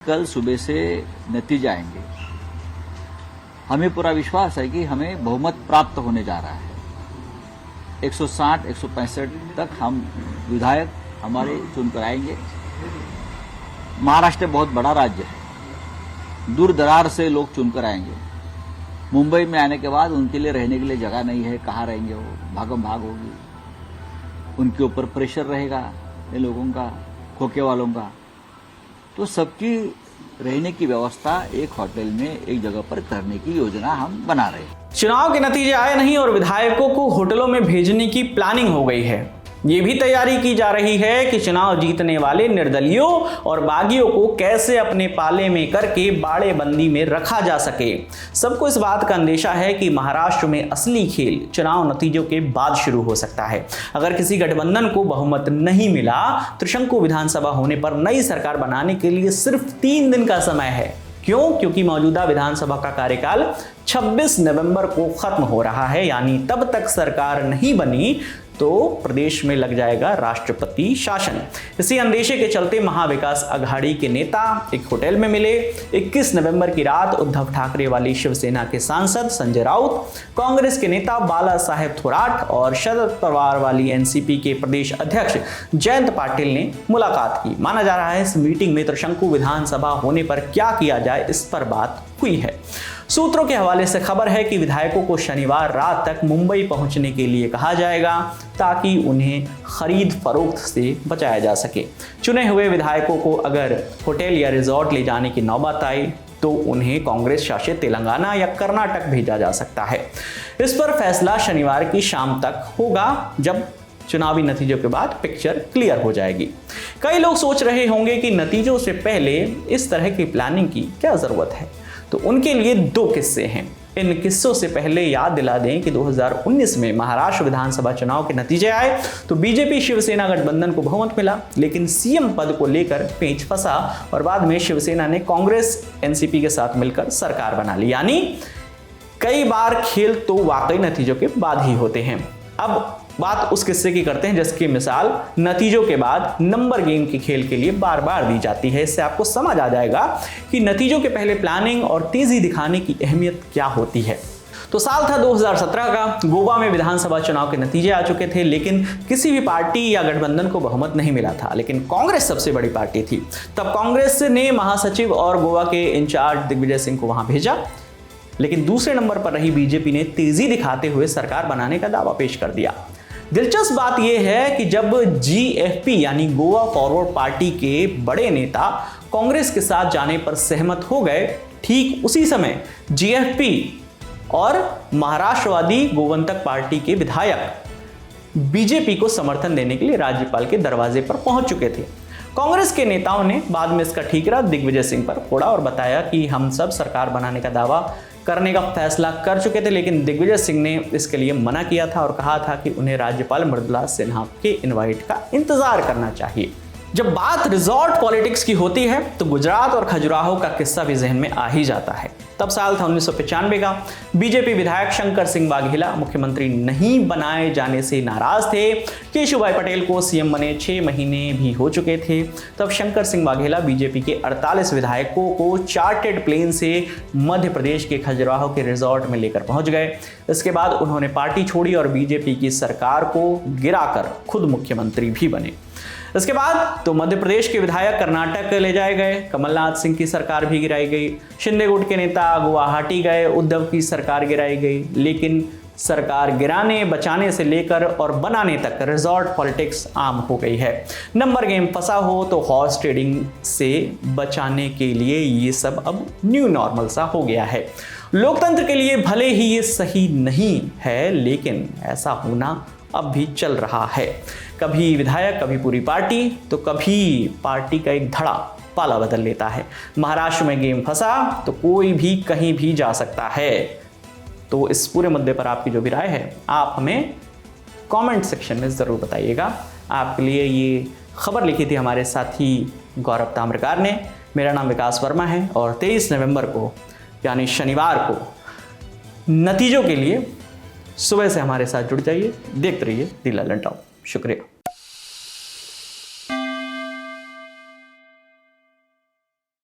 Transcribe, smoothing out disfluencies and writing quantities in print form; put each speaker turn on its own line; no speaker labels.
कल सुबह से नतीजे आएंगे। हमें पूरा विश्वास है कि हमें बहुमत प्राप्त होने जा रहा है। 160, 165 तक हम विधायक हमारे चुनकर आएंगे। महाराष्ट्र बहुत बड़ा राज्य है, दूर दरार से लोग चुनकर आएंगे। मुंबई में आने के बाद उनके लिए रहने के लिए जगह नहीं है, कहाँ रहेंगे वो, भागम भाग होगी, उनके ऊपर प्रेशर रहेगा इन लोगों का, खोखे वालों का। तो सबकी रहने की व्यवस्था एक होटल में एक जगह पर करने की योजना हम बना रहे हैं।
चुनाव के नतीजे आए नहीं और विधायकों को होटलों में भेजने की प्लानिंग हो गई है। ये भी तैयारी की जा रही है कि चुनाव जीतने वाले निर्दलियों और बागियों को कैसे अपने पाले में करके बाड़ेबंदी में रखा जा सके। सबको इस बात का अंदेशा है कि महाराष्ट्र में असली खेल चुनाव नतीजों के बाद शुरू हो सकता है। अगर किसी गठबंधन को बहुमत नहीं मिला, त्रिशंकु विधानसभा होने पर नई सरकार बनाने के लिए सिर्फ 3 दिन का समय है। क्यों? क्योंकि मौजूदा विधानसभा का कार्यकाल 26 नवंबर को खत्म हो रहा है, यानी तब तक सरकार नहीं बनी तो प्रदेश में लग जाएगा राष्ट्रपति शासन। इसी अंदेशे के चलते महाविकास अघाड़ी के नेता एक होटल में मिले। 21 नवंबर की रात उद्धव ठाकरे वाली शिवसेना के सांसद संजय राउत, कांग्रेस के नेता बाला साहेब थोराट और शरद पवार वाली एनसीपी के प्रदेश अध्यक्ष जयंत पाटिल ने मुलाकात की। माना जा रहा है इस मीटिंग में त्रिशंकु विधानसभा होने पर क्या किया जाए, इस पर बात हुई है। सूत्रों के हवाले से खबर है कि विधायकों को शनिवार रात तक मुंबई पहुंचने के लिए कहा जाएगा ताकि उन्हें खरीद फरोख्त से बचाया जा सके। चुने हुए विधायकों को अगर होटल या रिजॉर्ट ले जाने की नौबत आई तो उन्हें कांग्रेस शासित तेलंगाना या कर्नाटक भेजा जा सकता है। इस पर फैसला शनिवार की शाम तक होगा, जब चुनावी नतीजों के बाद पिक्चर क्लियर हो जाएगी। कई लोग सोच रहे होंगे कि नतीजों से पहले इस तरह की प्लानिंग की क्या जरूरत है, तो उनके लिए 2 किस्से हैं। इन किस्सों से पहले याद दिला दें कि 2019 में महाराष्ट्र विधानसभा चुनाव के नतीजे आए तो बीजेपी शिवसेना गठबंधन को बहुमत मिला, लेकिन सीएम पद को लेकर पेंच फंसा और बाद में शिवसेना ने कांग्रेस एनसीपी के साथ मिलकर सरकार बना ली। यानी कई बार खेल तो वाकई नतीजों के बाद ही होते हैं। अब बात उस किस्से की करते हैं जिसकी मिसाल नतीजों के बाद नंबर गेम के खेल के लिए बार बार दी जाती है। इससे आपको समझ आ जाएगा कि नतीजों के पहले प्लानिंग और तेजी दिखाने की अहमियत क्या होती है। तो साल था 2017 का, गोवा में विधानसभा चुनाव के नतीजे आ चुके थे, लेकिन किसी भी पार्टी या गठबंधन को बहुमत नहीं मिला था। लेकिन कांग्रेस सबसे बड़ी पार्टी थी। तब कांग्रेस ने महासचिव और गोवा के इंचार्ज दिग्विजय सिंह को वहां भेजा, लेकिन दूसरे नंबर पर रही बीजेपी ने तेजी दिखाते हुए सरकार बनाने का दावा पेश कर दिया। दिलचस्प बात यह है कि जब जीएफपी यानी गोवा फॉरवर्ड पार्टी के बड़े नेता कांग्रेस के साथ जाने पर सहमत हो गए, ठीक उसी समय जीएफपी और महाराष्ट्रवादी गोवंतक पार्टी के विधायक बीजेपी को समर्थन देने के लिए राज्यपाल के दरवाजे पर पहुंच चुके थे। कांग्रेस के नेताओं ने बाद में इसका ठीकरा दिग्विजय सिंह पर फोड़ा और बताया कि हम सब सरकार बनाने का दावा करने का फैसला कर चुके थे, लेकिन दिग्विजय सिंह ने इसके लिए मना किया था और कहा था कि उन्हें राज्यपाल मृदुला सिन्हा के इनवाइट का इंतजार करना चाहिए। जब बात रिजॉर्ट पॉलिटिक्स की होती है तो गुजरात और खजुराहो का किस्सा भी जहन में आ ही जाता है। तब साल था 1995 का। बीजेपी विधायक शंकर सिंह वाघेला मुख्यमंत्री नहीं बनाए जाने से नाराज थे। केशुभाई पटेल को सीएम बने 6 महीने भी हो चुके थे। तब शंकर सिंह वाघेला बीजेपी के 48 विधायकों को चार्टेड प्लेन से मध्य प्रदेश के खजुराहो के रिजॉर्ट में लेकर पहुंच गए। इसके बाद उन्होंने पार्टी छोड़ी और बीजेपी की सरकार को गिराकर खुद मुख्यमंत्री भी बने। इसके बाद तो मध्य प्रदेश के विधायक कर्नाटक ले जाए गए, कमलनाथ सिंह की सरकार भी गिराई गई, शिंदे गुट के नेता गुवाहाटी गए, उद्धव की सरकार गिराई गई। लेकिन सरकार गिराने बचाने से लेकर और बनाने तक रिजॉर्ट पॉलिटिक्स आम हो गई है। नंबर गेम फंसा हो तो हॉर्स ट्रेडिंग से बचाने के लिए ये सब अब न्यू नॉर्मल सा हो गया है। लोकतंत्र के लिए भले ही ये सही नहीं है, लेकिन ऐसा होना अब भी चल रहा है। कभी विधायक, कभी पूरी पार्टी, तो कभी पार्टी का एक धड़ा पाला बदल लेता है। महाराष्ट्र में गेम फंसा तो कोई भी कहीं भी जा सकता है। तो इस पूरे मुद्दे पर आपकी जो भी राय है आप हमें कमेंट सेक्शन में ज़रूर बताइएगा। आपके लिए ये खबर लिखी थी हमारे साथी गौरव ताम्रकार ने। मेरा नाम विकास वर्मा है और 23 नवंबर को यानी शनिवार को नतीजों के लिए सुबह से हमारे साथ जुड़ जाइए। देखते रहिए दी ललन टॉप। शुक्रिया।